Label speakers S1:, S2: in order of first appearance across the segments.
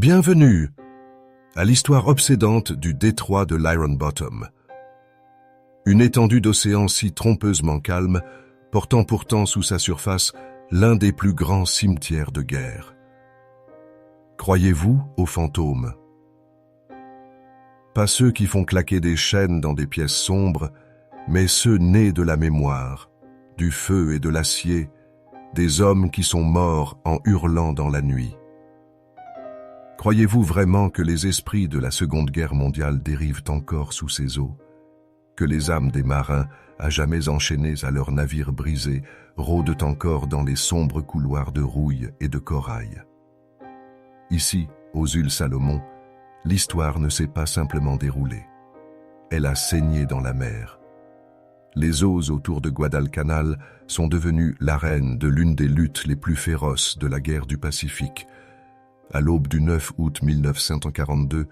S1: Bienvenue à l'histoire obsédante du détroit de l'Iron Bottom. Une étendue d'océan si trompeusement calme, portant pourtant sous sa surface l'un des plus grands cimetières de guerre. Croyez-vous aux fantômes? Pas ceux qui font claquer des chaînes dans des pièces sombres, mais ceux nés de la mémoire, du feu et de l'acier, des hommes qui sont morts en hurlant dans la nuit. Croyez-vous vraiment que les esprits de la Seconde Guerre mondiale dérivent encore sous ces eaux? Que les âmes des marins, à jamais enchaînées à leurs navires brisés, rôdent encore dans les sombres couloirs de rouille et de corail? Ici, aux îles Salomon, l'histoire ne s'est pas simplement déroulée. Elle a saigné dans la mer. Les eaux autour de Guadalcanal sont devenues l'arène de l'une des luttes les plus féroces de la guerre du Pacifique. À l'aube du 9 août 1942,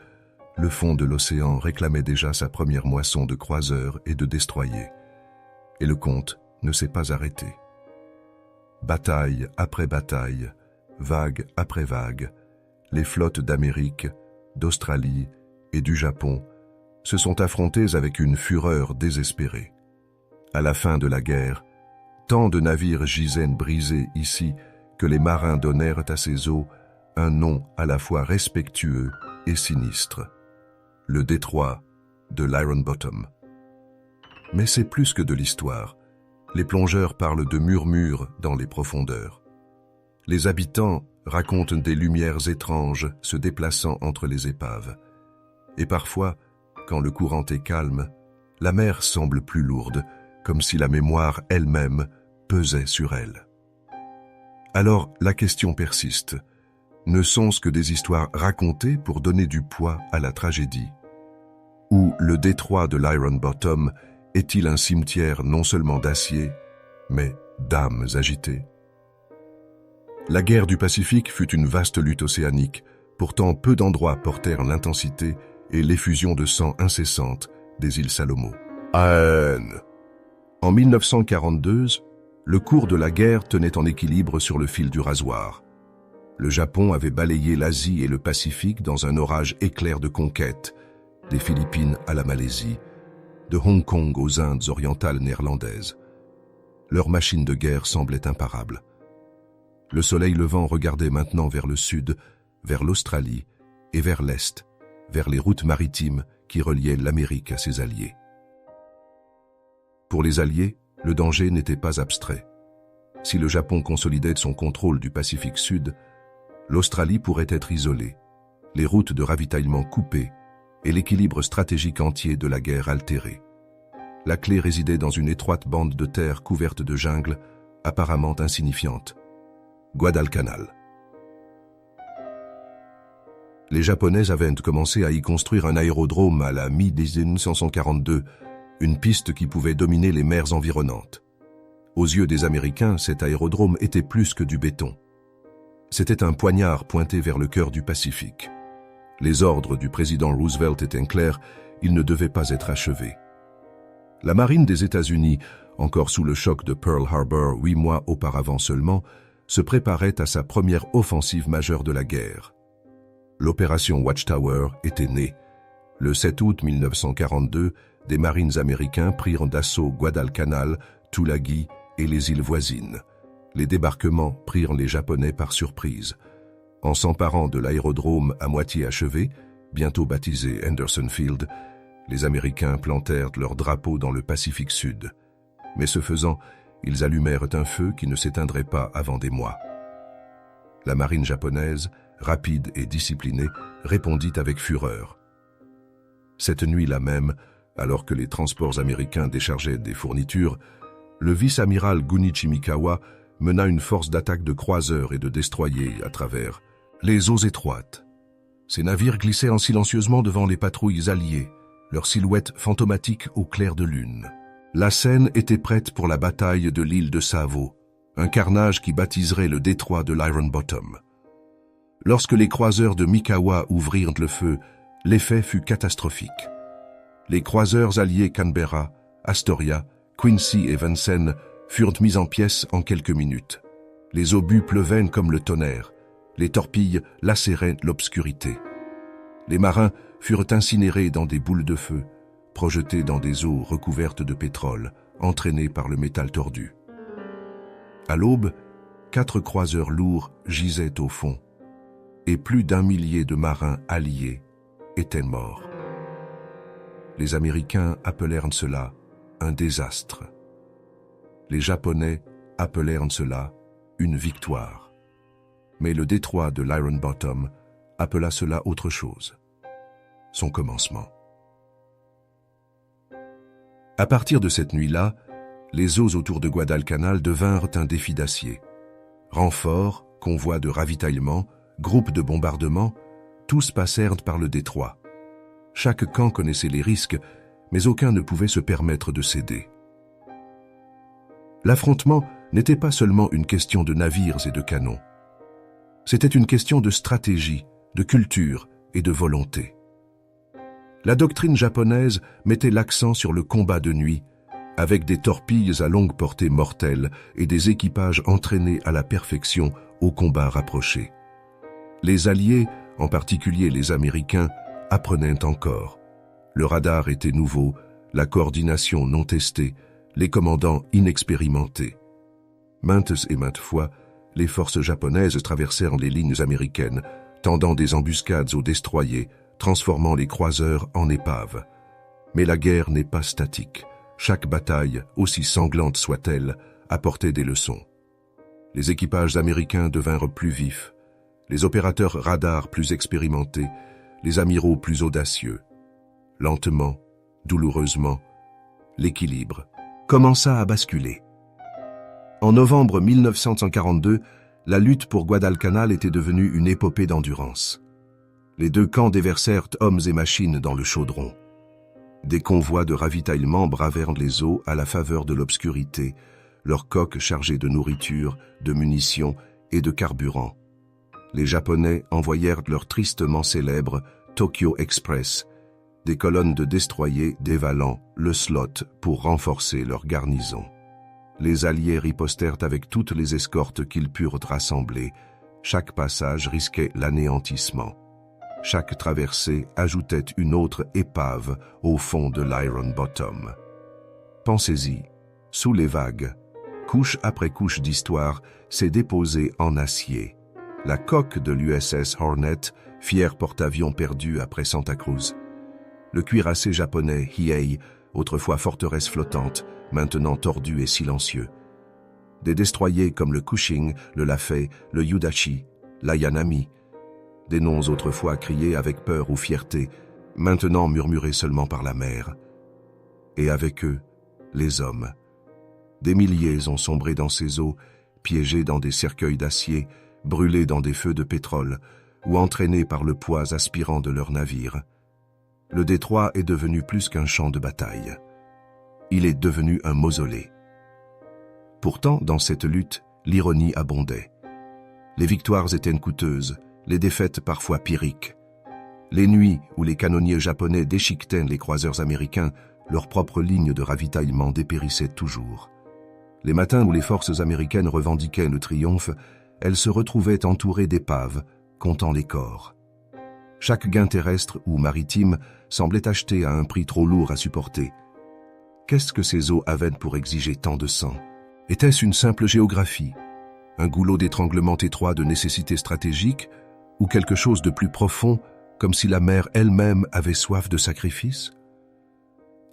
S1: le fond de l'océan réclamait déjà sa première moisson de croiseurs et de destroyers. Et le compte ne s'est pas arrêté. Bataille après bataille, vague après vague, les flottes d'Amérique, d'Australie et du Japon se sont affrontées avec une fureur désespérée. À la fin de la guerre, tant de navires gisaient brisés ici que les marins donnèrent à ces eaux un nom à la fois respectueux et sinistre, le détroit de l'Iron Bottom. Mais c'est plus que de l'histoire. Les plongeurs parlent de murmures dans les profondeurs. Les habitants racontent des lumières étranges se déplaçant entre les épaves. Et parfois, quand le courant est calme, la mer semble plus lourde, comme si la mémoire elle-même pesait sur elle. Alors la question persiste. Ne sont-ce que des histoires racontées pour donner du poids à la tragédie? Ou le détroit de l'Iron Bottom est-il un cimetière non seulement d'acier, mais d'âmes agitées? La guerre du Pacifique fut une vaste lutte océanique, pourtant peu d'endroits portèrent l'intensité et l'effusion de sang incessante des îles Salomon. En 1942, le cours de la guerre tenait en équilibre sur le fil du rasoir. Le Japon avait balayé l'Asie et le Pacifique dans un orage éclair de conquête, des Philippines à la Malaisie, de Hong Kong aux Indes orientales néerlandaises. Leur machine de guerre semblait imparable. Le soleil levant regardait maintenant vers le sud, vers l'Australie et vers l'est, vers les routes maritimes qui reliaient l'Amérique à ses alliés. Pour les alliés, le danger n'était pas abstrait. Si le Japon consolidait son contrôle du Pacifique Sud, l'Australie pourrait être isolée, les routes de ravitaillement coupées et l'équilibre stratégique entier de la guerre altéré. La clé résidait dans une étroite bande de terre couverte de jungle, apparemment insignifiante. Guadalcanal. Les Japonais avaient commencé à y construire un aérodrome à la mi-1942, une piste qui pouvait dominer les mers environnantes. Aux yeux des Américains, cet aérodrome était plus que du béton. C'était un poignard pointé vers le cœur du Pacifique. Les ordres du président Roosevelt étaient clairs, il ne devait pas être achevé. La marine des États-Unis, encore sous le choc de Pearl Harbor 8 mois auparavant seulement, se préparait à sa première offensive majeure de la guerre. L'opération Watchtower était née. Le 7 août 1942, des marines américains prirent d'assaut Guadalcanal, Tulagi et les îles voisines. Les débarquements prirent les Japonais par surprise. En s'emparant de l'aérodrome à moitié achevé, bientôt baptisé Henderson Field, les Américains plantèrent leur drapeau dans le Pacifique Sud. Mais ce faisant, ils allumèrent un feu qui ne s'éteindrait pas avant des mois. La marine japonaise, rapide et disciplinée, répondit avec fureur. Cette nuit-là même, alors que les transports américains déchargeaient des fournitures, le vice-amiral Gunichi Mikawa mena une force d'attaque de croiseurs et de destroyers à travers les eaux étroites. Ces navires glissaient silencieusement devant les patrouilles alliées, leurs silhouettes fantomatiques au clair de lune. La scène était prête pour la bataille de l'île de Savo, un carnage qui baptiserait le détroit de l'Iron Bottom. Lorsque les croiseurs de Mikawa ouvrirent le feu, l'effet fut catastrophique. Les croiseurs alliés Canberra, Astoria, Quincy et Vincennes furent mis en pièces en quelques minutes. Les obus pleuvaient comme le tonnerre. Les torpilles lacéraient l'obscurité. Les marins furent incinérés dans des boules de feu, projetés dans des eaux recouvertes de pétrole, entraînés par le métal tordu. À l'aube, 4 croiseurs lourds gisaient au fond, et plus d'1 millier de marins alliés étaient morts. Les Américains appelèrent cela un désastre. Les Japonais appelèrent cela une victoire. Mais le détroit de l'Iron Bottom appela cela autre chose. Son commencement. À partir de cette nuit-là, les eaux autour de Guadalcanal devinrent un défi d'acier. Renforts, convois de ravitaillement, groupes de bombardement, tous passèrent par le détroit. Chaque camp connaissait les risques, mais aucun ne pouvait se permettre de céder. L'affrontement n'était pas seulement une question de navires et de canons. C'était une question de stratégie, de culture et de volonté. La doctrine japonaise mettait l'accent sur le combat de nuit, avec des torpilles à longue portée mortelles et des équipages entraînés à la perfection au combat rapproché. Les Alliés, en particulier les Américains, apprenaient encore. Le radar était nouveau, la coordination non testée, les commandants inexpérimentés. Maintes et maintes fois, les forces japonaises traversèrent les lignes américaines, tendant des embuscades aux destroyers, transformant les croiseurs en épaves. Mais la guerre n'est pas statique. Chaque bataille, aussi sanglante soit-elle, apportait des leçons. Les équipages américains devinrent plus vifs, les opérateurs radars plus expérimentés, les amiraux plus audacieux. Lentement, douloureusement, l'équilibre commença à basculer. En novembre 1942, la lutte pour Guadalcanal était devenue une épopée d'endurance. Les 2 camps déversèrent hommes et machines dans le chaudron. Des convois de ravitaillement bravèrent les eaux à la faveur de l'obscurité, leurs coques chargées de nourriture, de munitions et de carburant. Les Japonais envoyèrent leur tristement célèbre Tokyo Express, des colonnes de destroyers dévalant le slot pour renforcer leur garnison. Les Alliés ripostèrent avec toutes les escortes qu'ils purent rassembler. Chaque passage risquait l'anéantissement. Chaque traversée ajoutait une autre épave au fond de l'Iron Bottom. Pensez-y, sous les vagues, couche après couche d'histoire s'est déposée en acier. La coque de l'USS Hornet, fier porte-avions perdu après Santa Cruz. Le cuirassé japonais Hiei, autrefois forteresse flottante, maintenant tordu et silencieux. Des destroyers comme le Cushing, le Lafay, le Yudachi, l'Ayanami. Des noms autrefois criés avec peur ou fierté, maintenant murmurés seulement par la mer. Et avec eux, les hommes. Des milliers ont sombré dans ces eaux, piégés dans des cercueils d'acier, brûlés dans des feux de pétrole, ou entraînés par le poids aspirant de leurs navires. Le détroit est devenu plus qu'un champ de bataille. Il est devenu un mausolée. Pourtant, dans cette lutte, l'ironie abondait. Les victoires étaient coûteuses, les défaites parfois pyrrhiques. Les nuits où les canonniers japonais déchiquetaient les croiseurs américains, leur propre ligne de ravitaillement dépérissait toujours. Les matins où les forces américaines revendiquaient le triomphe, elles se retrouvaient entourées d'épaves, comptant les corps. Chaque gain terrestre ou maritime semblait acheté à un prix trop lourd à supporter. Qu'est-ce que ces eaux avaient pour exiger tant de sang? Était-ce une simple géographie, un goulot d'étranglement étroit de nécessité stratégique, ou quelque chose de plus profond, comme si la mer elle-même avait soif de sacrifice?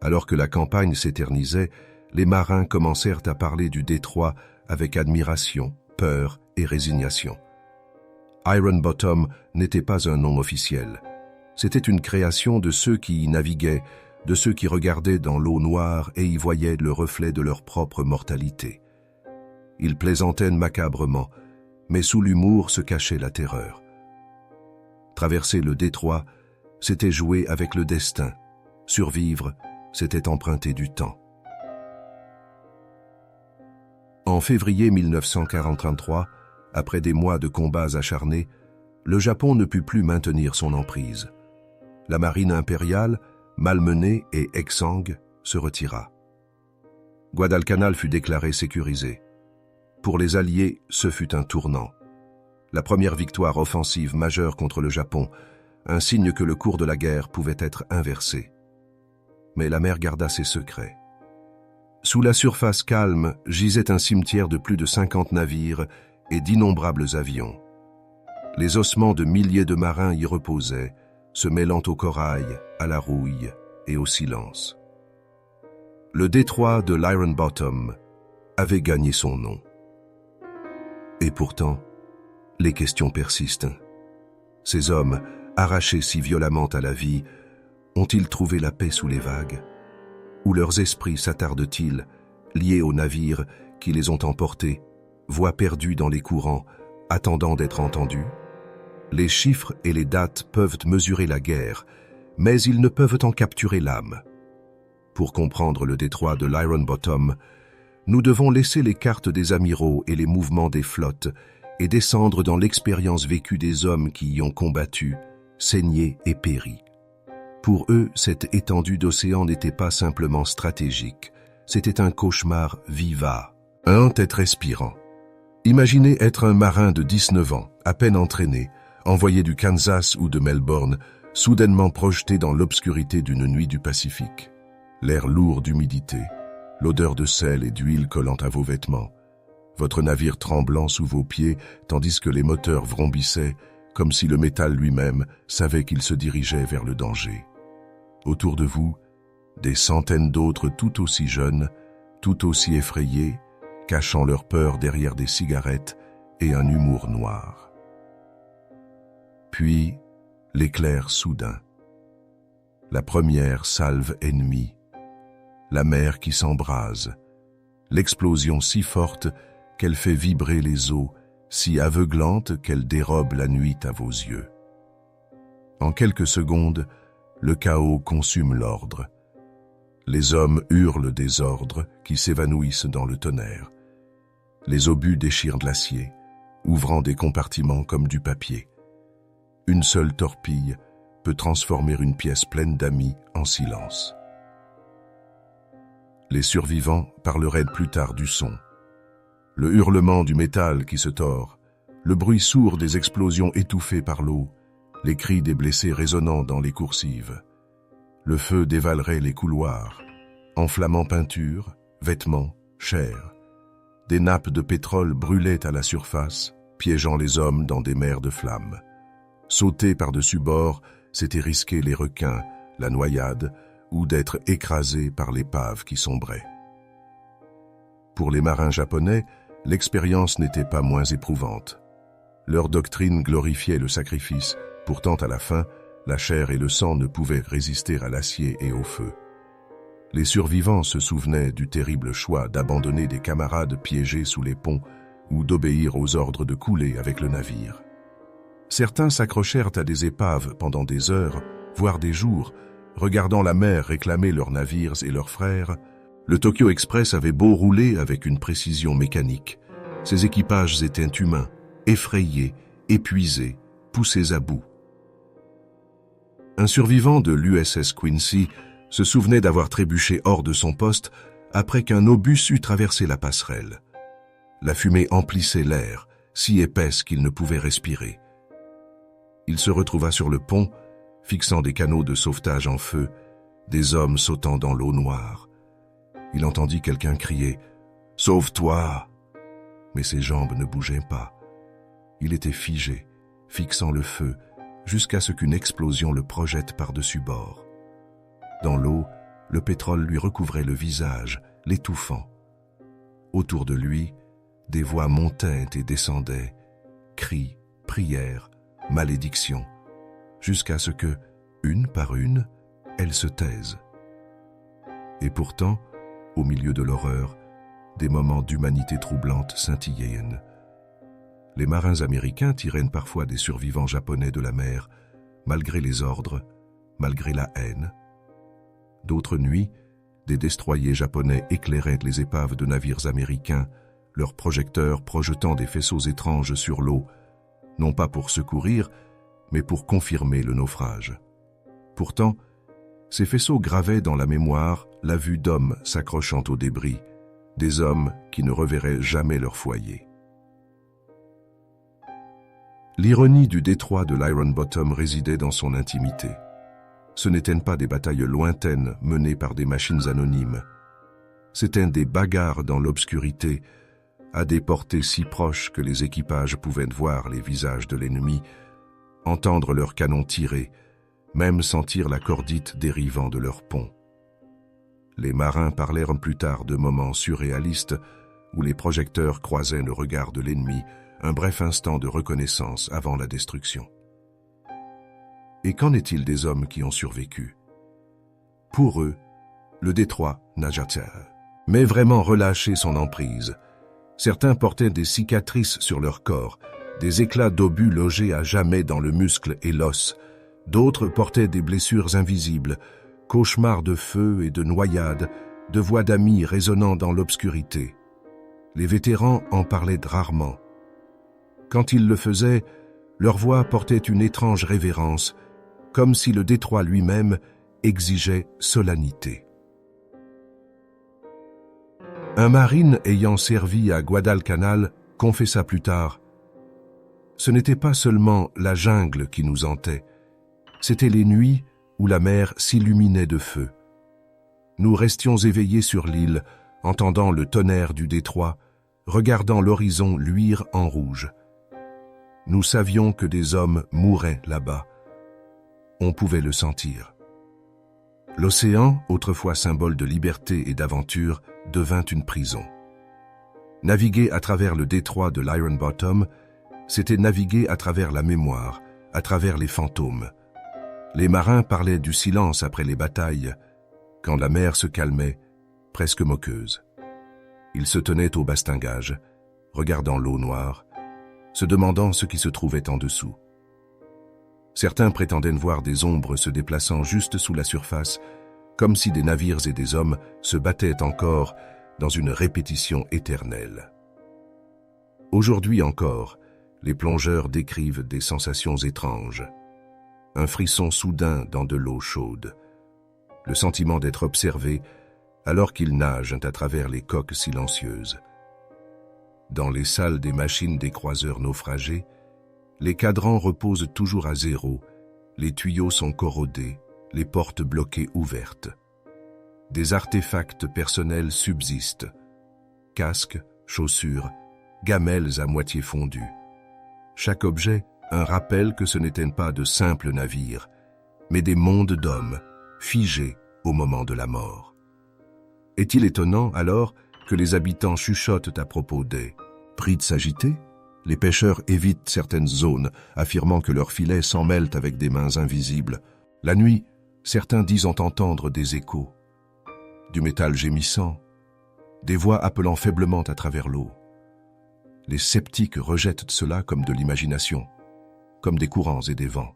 S1: Alors que la campagne s'éternisait, les marins commencèrent à parler du détroit avec admiration, peur et résignation. Iron Bottom n'était pas un nom officiel. C'était une création de ceux qui y naviguaient, de ceux qui regardaient dans l'eau noire et y voyaient le reflet de leur propre mortalité. Ils plaisantaient macabrement, mais sous l'humour se cachait la terreur. Traverser le détroit, c'était jouer avec le destin. Survivre, c'était emprunter du temps. En février 1943, après des mois de combats acharnés, le Japon ne put plus maintenir son emprise. La marine impériale, malmenée et exsangue, se retira. Guadalcanal fut déclaré sécurisé. Pour les Alliés, ce fut un tournant. la première victoire offensive majeure contre le Japon, un signe que le cours de la guerre pouvait être inversé. Mais la mer garda ses secrets. Sous la surface calme gisait un cimetière de plus de 50 navires et d'innombrables avions. Les ossements de milliers de marins y reposaient, se mêlant au corail, à la rouille et au silence. Le détroit de l'Iron Bottom avait gagné son nom. Et pourtant, les questions persistent. Ces hommes, arrachés si violemment à la vie, ont-ils trouvé la paix sous les vagues? Ou leurs esprits s'attardent-ils, liés aux navires qui les ont emportés, voix perdues dans les courants, attendant d'être entendus? Les chiffres et les dates peuvent mesurer la guerre, mais ils ne peuvent en capturer l'âme. Pour comprendre le détroit de l'Iron Bottom, nous devons laisser les cartes des amiraux et les mouvements des flottes et descendre dans l'expérience vécue des hommes qui y ont combattu, saigné et péri. Pour eux, cette étendue d'océan n'était pas simplement stratégique, c'était un cauchemar vivant, un tête respirant. Imaginez être un marin de 19 ans, à peine entraîné, envoyé du Kansas ou de Melbourne, soudainement projeté dans l'obscurité d'une nuit du Pacifique. L'air lourd d'humidité, l'odeur de sel et d'huile collant à vos vêtements, votre navire tremblant sous vos pieds tandis que les moteurs vrombissaient comme si le métal lui-même savait qu'il se dirigeait vers le danger. Autour de vous, des centaines d'autres tout aussi jeunes, tout aussi effrayés, cachant leur peur derrière des cigarettes et un humour noir. Puis, l'éclair soudain. La première salve ennemie. La mer qui s'embrase. L'explosion si forte qu'elle fait vibrer les eaux, si aveuglante qu'elle dérobe la nuit à vos yeux. En quelques secondes, le chaos consume l'ordre. Les hommes hurlent des ordres qui s'évanouissent dans le tonnerre. Les obus déchirent de l'acier, ouvrant des compartiments comme du papier. Une seule torpille peut transformer une pièce pleine d'amis en silence. Les survivants parleraient plus tard du son. Le hurlement du métal qui se tord, le bruit sourd des explosions étouffées par l'eau, les cris des blessés résonnant dans les coursives. Le feu dévalerait les couloirs, enflammant peinture, vêtements, chair. Des nappes de pétrole brûlaient à la surface, piégeant les hommes dans des mers de flammes. Sauter par-dessus bord, c'était risquer les requins, la noyade, ou d'être écrasé par l'épave qui sombrait. Pour les marins japonais, l'expérience n'était pas moins éprouvante. Leur doctrine glorifiait le sacrifice, pourtant à la fin, la chair et le sang ne pouvaient résister à l'acier et au feu. Les survivants se souvenaient du terrible choix d'abandonner des camarades piégés sous les ponts ou d'obéir aux ordres de couler avec le navire. Certains s'accrochèrent à des épaves pendant des heures, voire des jours, regardant la mer réclamer leurs navires et leurs frères. Le Tokyo Express avait beau rouler avec une précision mécanique. Ses équipages étaient humains, effrayés, épuisés, poussés à bout. Un survivant de l'USS Quincy se souvenait d'avoir trébuché hors de son poste après qu'un obus eût traversé la passerelle. La fumée emplissait l'air, si épaisse qu'il ne pouvait respirer. Il se retrouva sur le pont, fixant des canaux de sauvetage en feu, des hommes sautant dans l'eau noire. Il entendit quelqu'un crier « Sauve-toi !» Mais ses jambes ne bougeaient pas. Il était figé, fixant le feu, jusqu'à ce qu'une explosion le projette par-dessus bord. Dans l'eau, le pétrole lui recouvrait le visage, l'étouffant. Autour de lui, des voix montaient et descendaient, cris, prières, malédictions, jusqu'à ce que, une par une, elles se taisent. Et pourtant, au milieu de l'horreur, des moments d'humanité troublante scintillaient. Les marins américains tiraient parfois des survivants japonais de la mer, malgré les ordres, malgré la haine. D'autres nuits, des destroyers japonais éclairaient les épaves de navires américains, leurs projecteurs projetant des faisceaux étranges sur l'eau, non pas pour secourir, mais pour confirmer le naufrage. Pourtant, ces faisceaux gravaient dans la mémoire la vue d'hommes s'accrochant aux débris, des hommes qui ne reverraient jamais leur foyer. L'ironie du détroit de l'Iron Bottom résidait dans son intimité. Ce n'étaient pas des batailles lointaines menées par des machines anonymes. C'étaient des bagarres dans l'obscurité, à des portées si proches que les équipages pouvaient voir les visages de l'ennemi, entendre leurs canons tirer, même sentir la cordite dérivant de leurs ponts. Les marins parlèrent plus tard de moments surréalistes où les projecteurs croisaient le regard de l'ennemi, un bref instant de reconnaissance avant la destruction. Et qu'en est-il des hommes qui ont survécu? Pour eux, le détroit n'a jamais vraiment relâché son emprise. Certains portaient des cicatrices sur leur corps, des éclats d'obus logés à jamais dans le muscle et l'os. D'autres portaient des blessures invisibles, cauchemars de feu et de noyades, de voix d'amis résonnant dans l'obscurité. Les vétérans en parlaient rarement. Quand ils le faisaient, leur voix portait une étrange révérence, comme si le détroit lui-même exigeait solennité. Un marine ayant servi à Guadalcanal confessa plus tard « Ce n'était pas seulement la jungle qui nous hantait, c'était les nuits où la mer s'illuminait de feu. Nous restions éveillés sur l'île, entendant le tonnerre du détroit, regardant l'horizon luire en rouge. Nous savions que des hommes mouraient là-bas. On pouvait le sentir. L'océan, autrefois symbole de liberté et d'aventure, devint une prison. Naviguer à travers le détroit de l'Iron Bottom, c'était naviguer à travers la mémoire, à travers les fantômes. Les marins parlaient du silence après les batailles, quand la mer se calmait, presque moqueuse. Ils se tenaient au bastingage, regardant l'eau noire, se demandant ce qui se trouvait en dessous. Certains prétendaient voir des ombres se déplaçant juste sous la surface, comme si des navires et des hommes se battaient encore dans une répétition éternelle. Aujourd'hui encore, les plongeurs décrivent des sensations étranges. Un frisson soudain dans de l'eau chaude, le sentiment d'être observé alors qu'ils nagent à travers les coques silencieuses. Dans les salles des machines des croiseurs naufragés, les cadrans reposent toujours à zéro, les tuyaux sont corrodés, les portes bloquées ouvertes. Des artefacts personnels subsistent, casques, chaussures, gamelles à moitié fondues. Chaque objet, un rappel que ce n'étaient pas de simples navires, mais des mondes d'hommes, figés au moment de la mort. Est-il étonnant, alors, que les habitants chuchotent à propos des prix de s'agiter? Les pêcheurs évitent certaines zones, affirmant que leurs filets s'en mêlent avec des mains invisibles. La nuit, certains disent entendre des échos, du métal gémissant, des voix appelant faiblement à travers l'eau. Les sceptiques rejettent cela comme de l'imagination, comme des courants et des vents.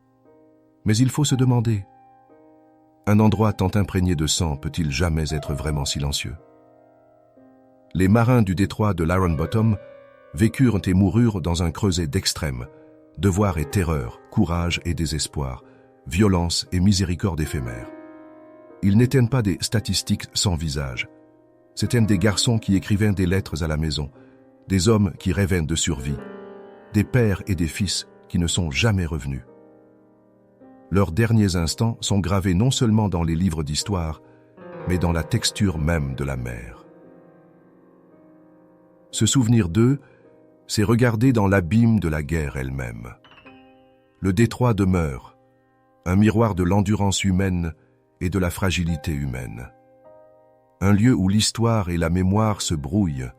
S1: Mais il faut se demander, un endroit tant imprégné de sang peut-il jamais être vraiment silencieux? Les marins du détroit de l'Iron Bottom vécurent et moururent dans un creuset d'extrêmes, devoir et terreur, courage et désespoir, violence et miséricorde éphémère. Ils n'étaient pas des statistiques sans visage. C'étaient des garçons qui écrivaient des lettres à la maison, des hommes qui rêvaient de survie, des pères et des fils qui ne sont jamais revenus. Leurs derniers instants sont gravés non seulement dans les livres d'histoire, mais dans la texture même de la mer. Se souvenir d'eux, c'est regarder dans l'abîme de la guerre elle-même. Le détroit demeure, un miroir de l'endurance humaine et de la fragilité humaine. Un lieu où l'histoire et la mémoire se brouillent,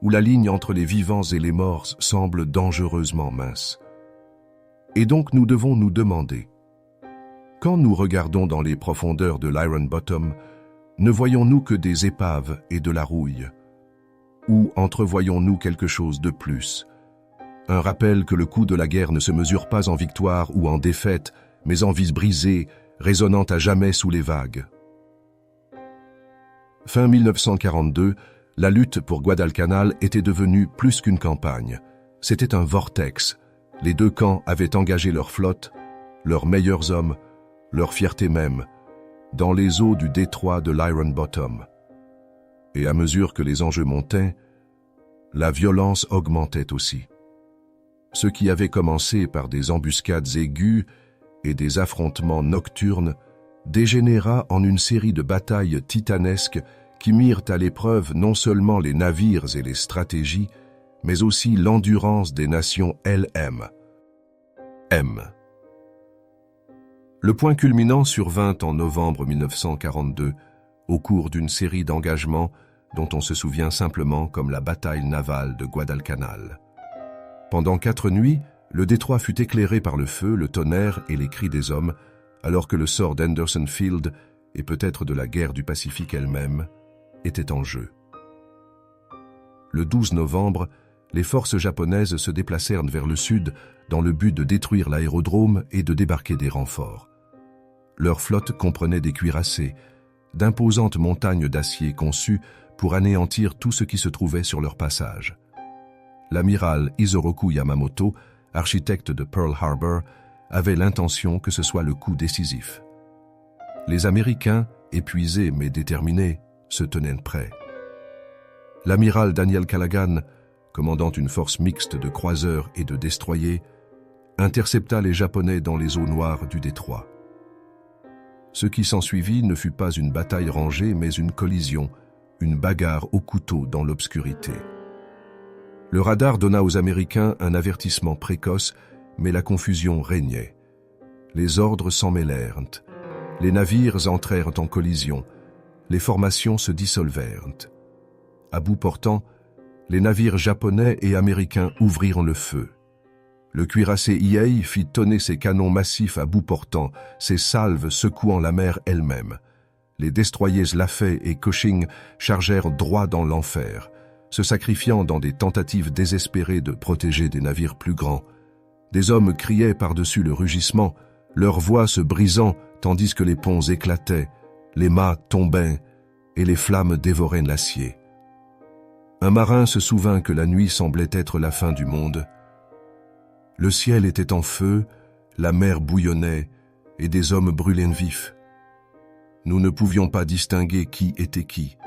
S1: où la ligne entre les vivants et les morts semble dangereusement mince. Et donc nous devons nous demander, quand nous regardons dans les profondeurs de l'Iron Bottom, ne voyons-nous que des épaves et de la rouille? Ou entrevoyons-nous quelque chose de plus? Un rappel que le coût de la guerre ne se mesure pas en victoire ou en défaite, mais en vis brisée, résonnant à jamais sous les vagues. Fin 1942, la lutte pour Guadalcanal était devenue plus qu'une campagne. C'était un vortex. Les deux camps avaient engagé leur flotte, leurs meilleurs hommes, leur fierté même, dans les eaux du détroit de l'Iron Bottom. Et à mesure que les enjeux montaient, la violence augmentait aussi. Ce qui avait commencé par des embuscades aiguës et des affrontements nocturnes dégénéra en une série de batailles titanesques qui mirent à l'épreuve non seulement les navires et les stratégies, mais aussi l'endurance des nations LM. Le point culminant survint en novembre 1942, au cours d'une série d'engagements dont on se souvient simplement comme la bataille navale de Guadalcanal. Pendant 4 nuits, le détroit fut éclairé par le feu, le tonnerre et les cris des hommes, alors que le sort d'Henderson Field, et peut-être de la guerre du Pacifique elle-même, était en jeu. Le 12 novembre, les forces japonaises se déplacèrent vers le sud dans le but de détruire l'aérodrome et de débarquer des renforts. Leur flotte comprenait des cuirassés, d'imposantes montagnes d'acier conçues pour anéantir tout ce qui se trouvait sur leur passage. L'amiral Isoroku Yamamoto, architecte de Pearl Harbor, avait l'intention que ce soit le coup décisif. Les Américains, épuisés mais déterminés, se tenaient prêts. L'amiral Daniel Callaghan, commandant une force mixte de croiseurs et de destroyers, intercepta les Japonais dans les eaux noires du détroit. Ce qui s'ensuivit ne fut pas une bataille rangée, mais une collision, une bagarre au couteau dans l'obscurité. Le radar donna aux Américains un avertissement précoce, mais la confusion régnait. Les ordres s'en mêlèrent. Les navires entrèrent en collision. Les formations se dissolvèrent. À bout portant, les navires japonais et américains ouvrirent le feu. Le cuirassé Hiei fit tonner ses canons massifs à bout portant, ses salves secouant la mer elle-même. Les destroyers Lafay et Cushing chargèrent droit dans l'enfer, se sacrifiant dans des tentatives désespérées de protéger des navires plus grands. Des hommes criaient par-dessus le rugissement, leurs voix se brisant tandis que les ponts éclataient, les mâts tombaient et les flammes dévoraient l'acier. Un marin se souvint que la nuit semblait être la fin du monde. Le ciel était en feu, la mer bouillonnait et des hommes brûlaient vifs. Nous ne pouvions pas distinguer qui était qui.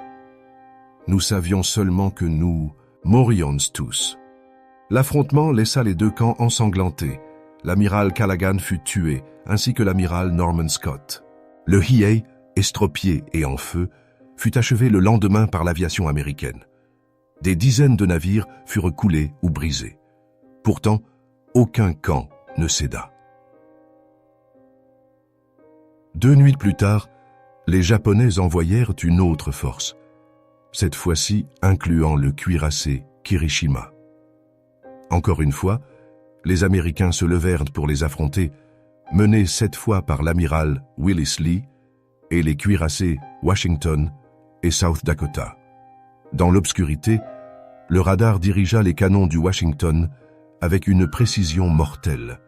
S1: Nous savions seulement que nous mourions tous. L'affrontement laissa les deux camps ensanglantés. L'amiral Callaghan fut tué, ainsi que l'amiral Norman Scott. Le Hiei, estropié et en feu, fut achevé le lendemain par l'aviation américaine. Des dizaines de navires furent coulés ou brisés. Pourtant, aucun camp ne céda. 2 nuits plus tard, les Japonais envoyèrent une autre force, cette fois-ci incluant le cuirassé Kirishima. Encore une fois, les Américains se levèrent pour les affronter, menés cette fois par l'amiral Willis Lee et les cuirassés Washington et South Dakota. Dans l'obscurité, le radar dirigea les canons du Washington avec une précision mortelle.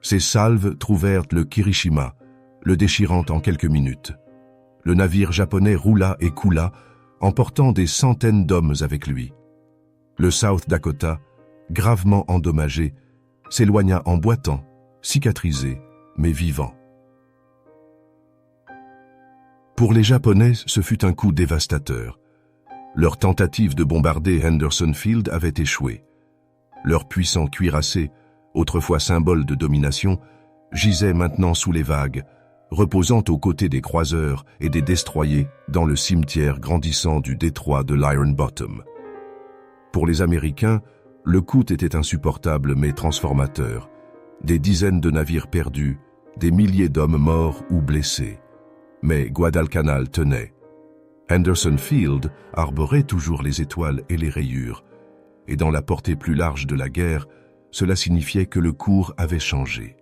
S1: Ces salves trouvèrent le Kirishima, le déchirant en quelques minutes. Le navire japonais roula et coula, emportant des centaines d'hommes avec lui. Le South Dakota, gravement endommagé, s'éloigna en boitant, cicatrisé, mais vivant. Pour les Japonais, ce fut un coup dévastateur. Leur tentative de bombarder Henderson Field avait échoué. Leur puissant cuirassé, autrefois symbole de domination, gisait maintenant sous les vagues, reposant aux côtés des croiseurs et des destroyers dans le cimetière grandissant du détroit de l'Iron Bottom. Pour les Américains, le coup était insupportable mais transformateur. Des dizaines de navires perdus, des milliers d'hommes morts ou blessés. Mais Guadalcanal tenait. Henderson Field arborait toujours les étoiles et les rayures, et dans la portée plus large de la guerre, cela signifiait que le cours avait changé.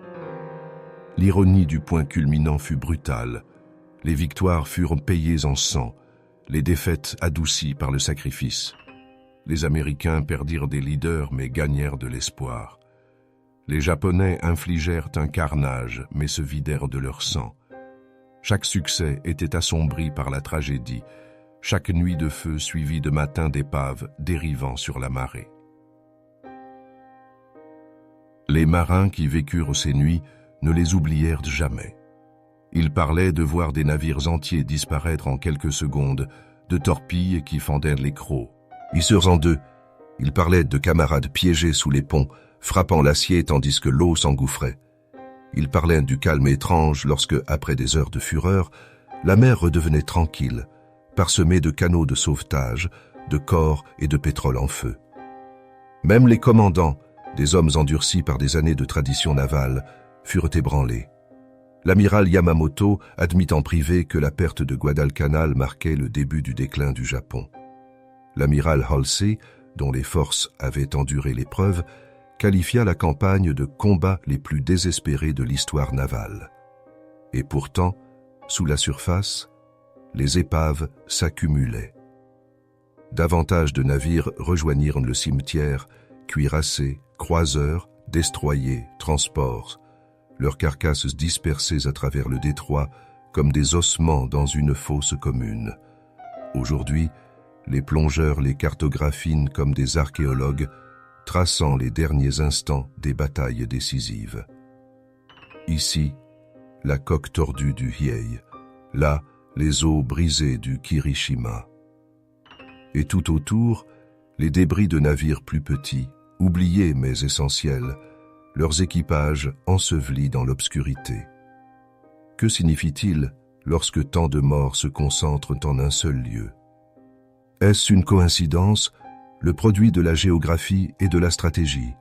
S1: L'ironie du point culminant fut brutale. Les victoires furent payées en sang, les défaites adoucies par le sacrifice. Les Américains perdirent des leaders mais gagnèrent de l'espoir. Les Japonais infligèrent un carnage mais se vidèrent de leur sang. Chaque succès était assombri par la tragédie, chaque nuit de feu suivie de matins d'épaves dérivant sur la marée. Les marins qui vécurent ces nuits ne les oublièrent jamais. Ils parlaient de voir des navires entiers disparaître en quelques secondes, de torpilles qui fendaient les crocs. Hisseurs en deux, ils parlaient de camarades piégés sous les ponts, frappant l'acier tandis que l'eau s'engouffrait. Il parlait du calme étrange lorsque, après des heures de fureur, la mer redevenait tranquille, parsemée de canaux de sauvetage, de corps et de pétrole en feu. Même les commandants, des hommes endurcis par des années de tradition navale, furent ébranlés. L'amiral Yamamoto admit en privé que la perte de Guadalcanal marquait le début du déclin du Japon. L'amiral Halsey, dont les forces avaient enduré l'épreuve, qualifia la campagne de combat les plus désespérés de l'histoire navale. Et pourtant, sous la surface, les épaves s'accumulaient. Davantage de navires rejoignirent le cimetière, cuirassés, croiseurs, destroyers, transports, leurs carcasses dispersées à travers le détroit comme des ossements dans une fosse commune. Aujourd'hui, les plongeurs les cartographinent comme des archéologues, traçant les derniers instants des batailles décisives. Ici, la coque tordue du Hiei, là, les os brisés du Kirishima. Et tout autour, les débris de navires plus petits, oubliés mais essentiels, leurs équipages ensevelis dans l'obscurité. Que signifie-t-il lorsque tant de morts se concentrent en un seul lieu? Est-ce une coïncidence, le produit de la géographie et de la stratégie?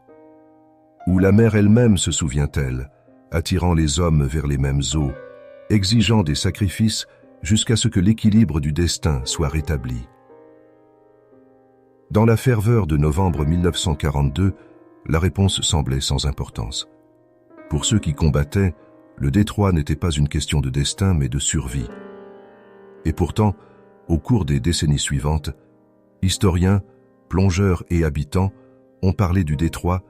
S1: Ou la mer elle-même se souvient-elle, attirant les hommes vers les mêmes eaux, exigeant des sacrifices jusqu'à ce que l'équilibre du destin soit rétabli? Dans la ferveur de novembre 1942, la réponse semblait sans importance. Pour ceux qui combattaient, le détroit n'était pas une question de destin mais de survie. Et pourtant, au cours des décennies suivantes, historiens, plongeurs et habitants ont parlé du détroit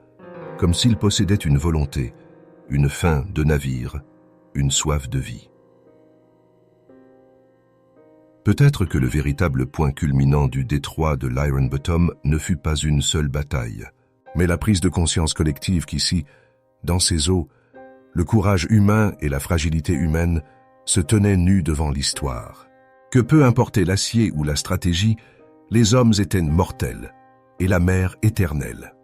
S1: comme s'il possédait une volonté, une faim de navire, une soif de vie. Peut-être que le véritable point culminant du détroit de l'Iron Bottom ne fut pas une seule bataille, mais la prise de conscience collective qu'ici, dans ces eaux, le courage humain et la fragilité humaine se tenaient nus devant l'histoire. Que peu importait l'acier ou la stratégie, les hommes étaient mortels et la mer éternelle.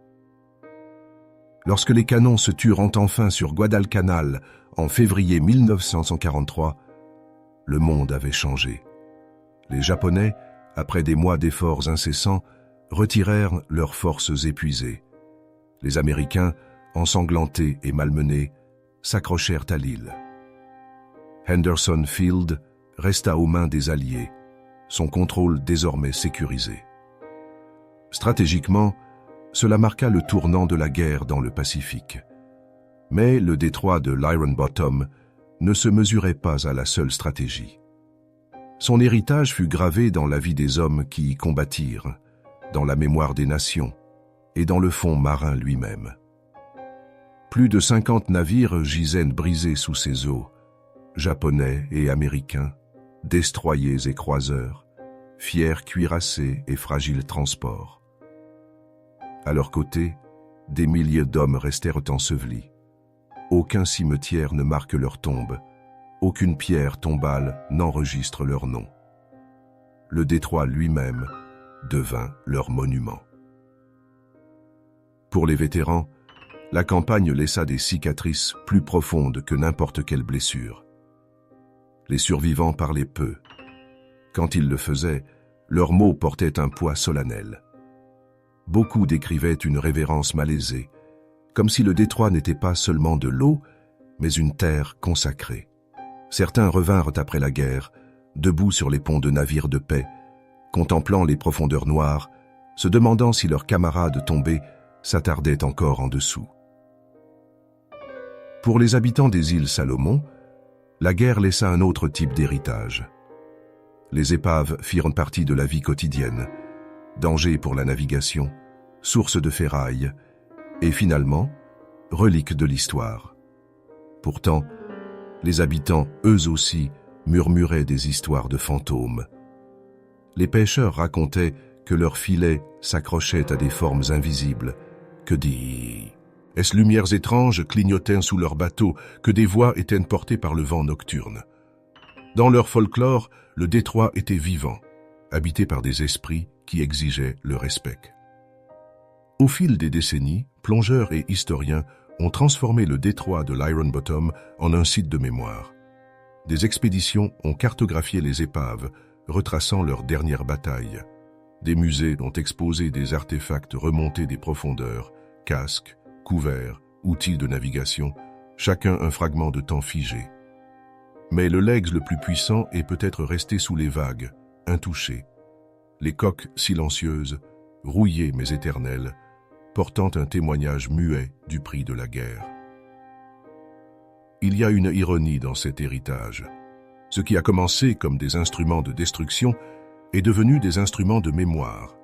S1: Lorsque les canons se turent enfin sur Guadalcanal en février 1943, le monde avait changé. Les Japonais, après des mois d'efforts incessants, retirèrent leurs forces épuisées. Les Américains, ensanglantés et malmenés, s'accrochèrent à l'île. Henderson Field resta aux mains des Alliés, son contrôle désormais sécurisé. Stratégiquement, cela marqua le tournant de la guerre dans le Pacifique. Mais le détroit de l'Iron Bottom ne se mesurait pas à la seule stratégie. Son héritage fut gravé dans la vie des hommes qui y combattirent, dans la mémoire des nations et dans le fond marin lui-même. Plus de 50 navires gisaient brisés sous ses eaux, japonais et américains, destroyers et croiseurs, fiers cuirassés et fragiles transports. À leur côté, des milliers d'hommes restèrent ensevelis. Aucun cimetière ne marque leur tombe, aucune pierre tombale n'enregistre leur nom. Le détroit lui-même devint leur monument. Pour les vétérans, la campagne laissa des cicatrices plus profondes que n'importe quelle blessure. Les survivants parlaient peu. Quand ils le faisaient, leurs mots portaient un poids solennel. Beaucoup décrivaient une révérence malaisée, comme si le détroit n'était pas seulement de l'eau, mais une terre consacrée. Certains revinrent après la guerre, debout sur les ponts de navires de paix, contemplant les profondeurs noires, se demandant si leurs camarades tombés s'attardaient encore en dessous. Pour les habitants des îles Salomon, la guerre laissa un autre type d'héritage. Les épaves firent partie de la vie quotidienne, danger pour la navigation, source de ferraille, et finalement, relique de l'histoire. Pourtant, les habitants, eux aussi, murmuraient des histoires de fantômes. Les pêcheurs racontaient que leurs filets s'accrochaient à des formes invisibles, que des lumières étranges clignotaient sous leurs bateaux, que des voix étaient portées par le vent nocturne. Dans leur folklore, le détroit était vivant, habité par des esprits qui exigeaient le respect. Au fil des décennies, plongeurs et historiens ont transformé le détroit de l'Iron Bottom en un site de mémoire. Des expéditions ont cartographié les épaves, retraçant leurs dernières batailles. Des musées ont exposé des artefacts remontés des profondeurs, casques, couverts, outils de navigation, chacun un fragment de temps figé. Mais le legs le plus puissant est peut-être resté sous les vagues, intouché. Les coques silencieuses, rouillées mais éternelles, portant un témoignage muet du prix de la guerre. Il y a une ironie dans cet héritage. Ce qui a commencé comme des instruments de destruction est devenu des instruments de mémoire.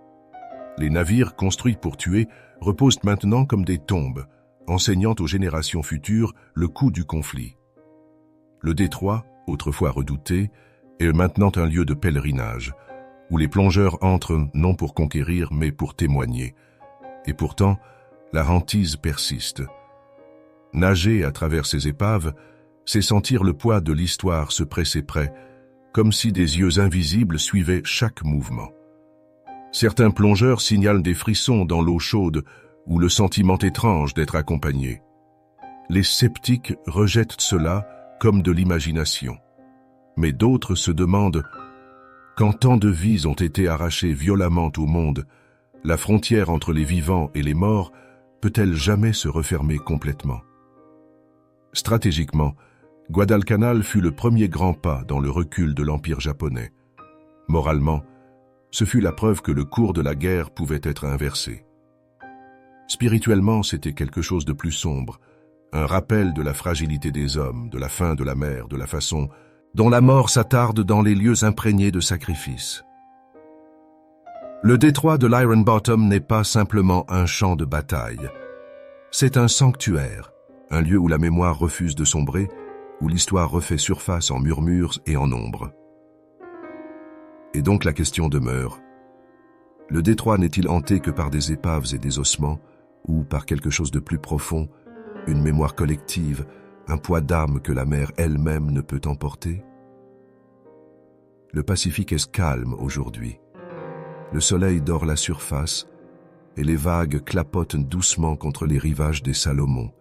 S1: Les navires construits pour tuer reposent maintenant comme des tombes, enseignant aux générations futures le coût du conflit. Le détroit, autrefois redouté, est maintenant un lieu de pèlerinage, où les plongeurs entrent non pour conquérir mais pour témoigner. Et pourtant, la hantise persiste. Nager à travers ces épaves, c'est sentir le poids de l'histoire se presser près, comme si des yeux invisibles suivaient chaque mouvement. Certains plongeurs signalent des frissons dans l'eau chaude ou le sentiment étrange d'être accompagné. Les sceptiques rejettent cela comme de l'imagination. Mais d'autres se demandent, quand tant de vies ont été arrachées violemment au monde, la frontière entre les vivants et les morts peut-elle jamais se refermer complètement? Stratégiquement, Guadalcanal fut le premier grand pas dans le recul de l'Empire japonais. Moralement, ce fut la preuve que le cours de la guerre pouvait être inversé. Spirituellement, c'était quelque chose de plus sombre, un rappel de la fragilité des hommes, de la fin de la mer, de la façon dont la mort s'attarde dans les lieux imprégnés de sacrifices. Le détroit de l'Iron Bottom n'est pas simplement un champ de bataille. C'est un sanctuaire, un lieu où la mémoire refuse de sombrer, où l'histoire refait surface en murmures et en ombres. Et donc la question demeure. Le détroit n'est-il hanté que par des épaves et des ossements, ou par quelque chose de plus profond, une mémoire collective, un poids d'âme que la mer elle-même ne peut emporter? Le Pacifique est calme aujourd'hui. Le soleil dore la surface et les vagues clapotent doucement contre les rivages des Salomon.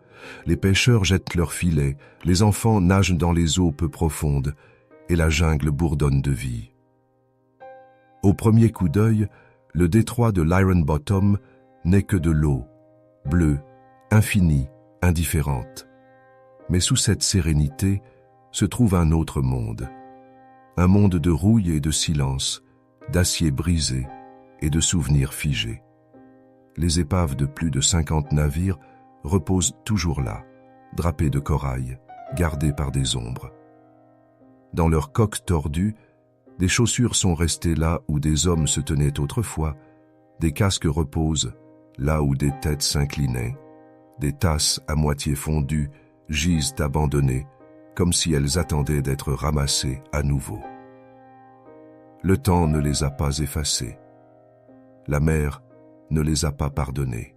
S1: Les pêcheurs jettent leurs filets, les enfants nagent dans les eaux peu profondes et la jungle bourdonne de vie. Au premier coup d'œil, le détroit de l'Iron Bottom n'est que de l'eau, bleue, infinie, indifférente. Mais sous cette sérénité se trouve un autre monde. Un monde de rouille et de silence, d'acier brisé et de souvenirs figés. Les épaves de plus de 50 navires reposent toujours là, drapées de corail, gardées par des ombres. Dans leurs coques tordues, des chaussures sont restées là où des hommes se tenaient autrefois, des casques reposent là où des têtes s'inclinaient, des tasses à moitié fondues gisent abandonnées, comme si elles attendaient d'être ramassées à nouveau. Le temps ne les a pas effacées. La mer ne les a pas pardonnées.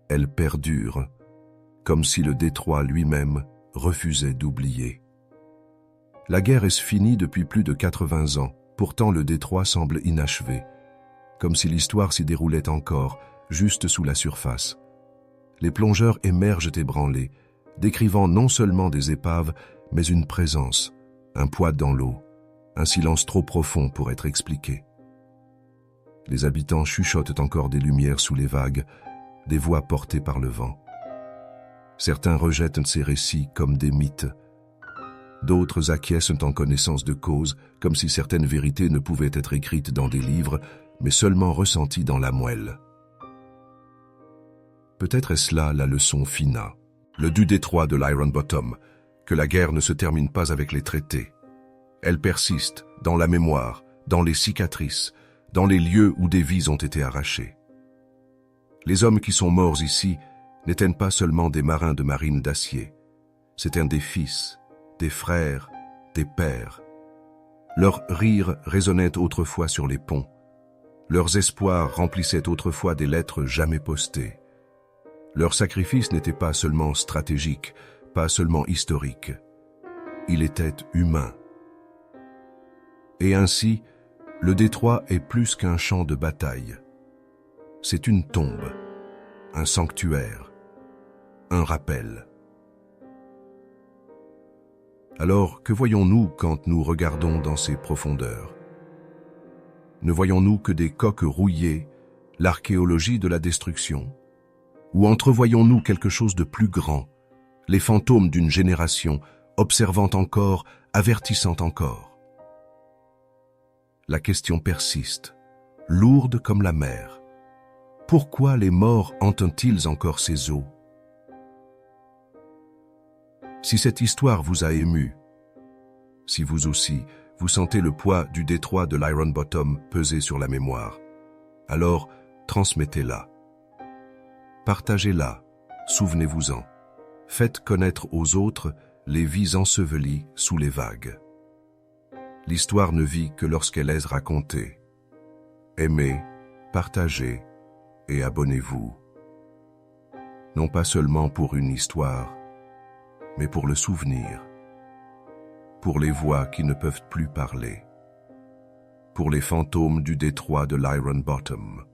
S1: Elles perdurent, comme si le détroit lui-même refusait d'oublier. La guerre est finie depuis plus de 80 ans, pourtant le détroit semble inachevé, comme si l'histoire s'y déroulait encore, juste sous la surface. Les plongeurs émergent ébranlés, décrivant non seulement des épaves, mais une présence, un poids dans l'eau, un silence trop profond pour être expliqué. Les habitants chuchotent encore des lumières sous les vagues, des voix portées par le vent. Certains rejettent ces récits comme des mythes. D'autres acquiescent en connaissance de cause, comme si certaines vérités ne pouvaient être écrites dans des livres, mais seulement ressenties dans la moelle. Peut-être est-ce là la leçon fina, le du détroit de l'Iron Bottom, que la guerre ne se termine pas avec les traités. Elle persiste dans la mémoire, dans les cicatrices, dans les lieux où des vies ont été arrachées. Les hommes qui sont morts ici n'étaient pas seulement des marins de marine d'acier, c'étaient des fils, des frères, des pères. Leurs rires résonnaient autrefois sur les ponts. Leurs espoirs remplissaient autrefois des lettres jamais postées. Leur sacrifice n'était pas seulement stratégique, pas seulement historique. Il était humain. Et ainsi, le détroit est plus qu'un champ de bataille. C'est une tombe, un sanctuaire, un rappel. Alors, que voyons-nous quand nous regardons dans ces profondeurs? Ne voyons-nous que des coques rouillées, l'archéologie de la destruction? Ou entrevoyons-nous quelque chose de plus grand, les fantômes d'une génération, observant encore, avertissant encore? La question persiste, lourde comme la mer. Pourquoi les morts hantent-ils encore ces eaux? Si cette histoire vous a ému, si vous aussi, vous sentez le poids du détroit de l'Iron Bottom peser sur la mémoire, alors transmettez-la. Partagez-la, souvenez-vous-en. Faites connaître aux autres les vies ensevelies sous les vagues. L'histoire ne vit que lorsqu'elle est racontée. Aimez, partagez et abonnez-vous. Non pas seulement pour une histoire, mais pour le souvenir, pour les voix qui ne peuvent plus parler, pour les fantômes du détroit de l'Iron Bottom.